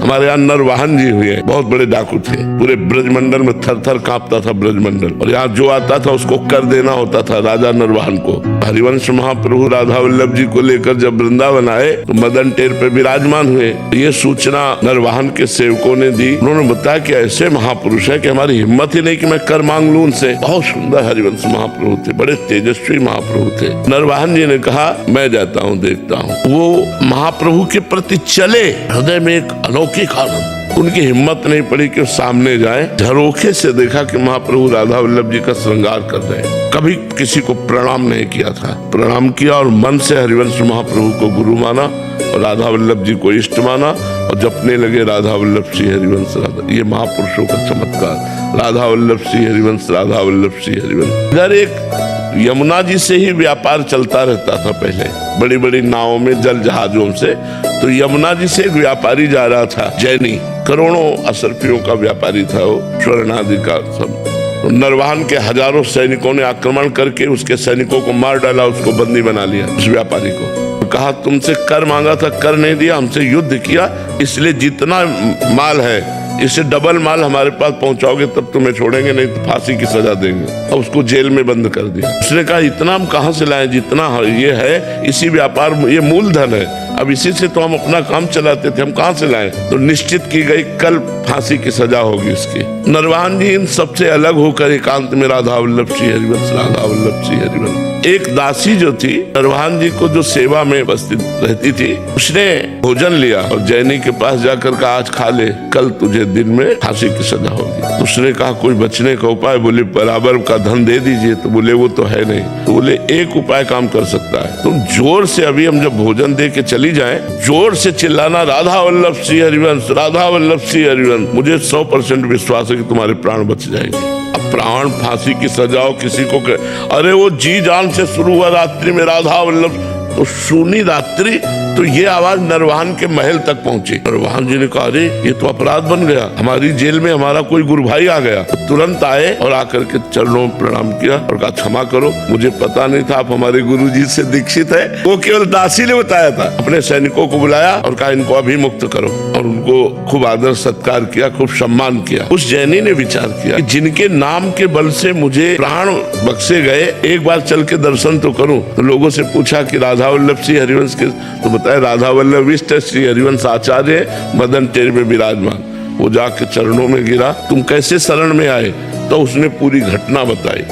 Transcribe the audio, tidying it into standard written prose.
हमारे यहाँ नरवाहन जी हुए, बहुत बड़े डाकू थे, पूरे ब्रजमंडल में थर थर कांपता था ब्रजमंडल, और यहाँ जो आता था उसको कर देना होता था राजा नरवाहन को। हरिवंश महाप्रभु राधा वल्लभ जी को लेकर जब वृंदावन आए तो मदन टेर पे विराजमान हुए। ये सूचना नरवाहन के सेवकों ने दी। उन्होंने बताया कि ऐसे महापुरुष है कि हमारी हिम्मत ही नहीं कि मैं कर मांग लूं उनसे। बहुत सुंदर हरिवंश महाप्रभु थे, बड़े तेजस्वी महाप्रभु थे। नरवाहन जी ने कहा मैं जाता हूँ, देखता हूँ। वो महाप्रभु के प्रति चले, हृदय में एक अलौकिक आनंद। उनकी हिम्मत नहीं पड़ी कि वो सामने जाए। झरोखे से देखा कि महाप्रभु राधा वल्लभ जी का श्रृंगार कर रहे हैं। कभी किसी को प्रणाम नहीं किया था, प्रणाम किया और मन से हरिवंश महाप्रभु को गुरु माना और राधा वल्लभ जी को इष्ट माना और जपने लगे राधा वल्लभ श्री हरिवंश राधा। ये महापुरुषों का चमत्कार, राधा वल्लभ श्री हरिवंश, राधा वल्लभ श्री हरिवंश। इधर एक यमुना जी से ही व्यापार चलता रहता था पहले, बड़ी बड़ी नावों में, जल जहाजों से। तो यमुना जी से एक व्यापारी जा रहा था, जैनी, करोड़ों असरफियों का व्यापारी था वो, स्वर्ण आदि का सब। तो नरवाहन के हजारों सैनिकों ने आक्रमण करके उसके सैनिकों को मार डाला, उसको बंदी बना लिया, उस व्यापारी को। कहा तुमसे कर मांगा था, कर नहीं दिया, हमसे युद्ध किया, इसलिए जितना माल है इससे डबल माल हमारे पास पहुंचाओगे तब तुम्हें छोड़ेंगे, नहीं तो फांसी की सजा देंगे। और उसको जेल में बंद कर दिया। उसने कहा इतना हम कहाँ से लाएं, जितना ये है इसी व्यापार, ये मूलधन है, अब इसी से तो हम अपना काम चलाते थे, हम कहाँ से लाएं। तो निश्चित की गई कल फांसी की सजा होगी इसकी। नरवाहन जी इन सबसे अलग होकर एकांत में राधा वल्लभ श्री हरिवंश, राधा वल्लभ श्री हरिवंश। एक दासी जो थी नरवाहन जी को जो सेवा में उपस्थित रहती थी, उसने भोजन लिया और जैनी के पास जाकर कहा आज खा ले, कल तुझे दिन में फांसी की सजा होगी। उसने कहा कोई बचने का उपाय? बोले बराबर का धन दे दीजिए। तो बोले वो तो है नहीं। तो बोले एक उपाय काम कर सकता है, तुम जोर से अभी हम जब भोजन दे के चली जाए, जोर से चिल्लाना राधा वल्लभ श्री हरिवंश, राधा वल्लभ श्री हरिवंश। मुझे 100% विश्वास है कि तुम्हारे प्राण बच जाएंगे। अब प्राण फांसी की सजा हो किसी को अरे वो जी जान से शुरू हुआ रात्रि में राधा वल्लभ, तो सुनी रात्रि तो ये आवाज नरवाहन के महल तक पहुंची। नरवाहन जी ने कहा अरे ये तो अपराध बन गया, हमारी जेल में हमारा कोई गुरु भाई आ गया। तो तुरंत आए और आकर के चरणों में प्रणाम किया और कहा क्षमा करो, मुझे पता नहीं था आप हमारे गुरु जी से दीक्षित है। वो केवल दासी ने बताया था। अपने सैनिकों को बुलाया और कहा इनको अभी मुक्त करो, और उनको खूब आदर सत्कार किया, खूब सम्मान किया। उस जैनी ने विचार किया कि जिनके नाम के बल से मुझे प्राण बख्शे गए, एक बार चल के दर्शन तो करूं। तो लोगों से पूछा कि राधा वल्लभ श्री हरिवंश के, तो बताया राधा वल्लभ इष्ट श्री हरिवंश आचार्य मदन टेर में विराजमान। वो जाके चरणों में गिरा, तुम कैसे शरण में आए? तो उसने पूरी घटना बताई।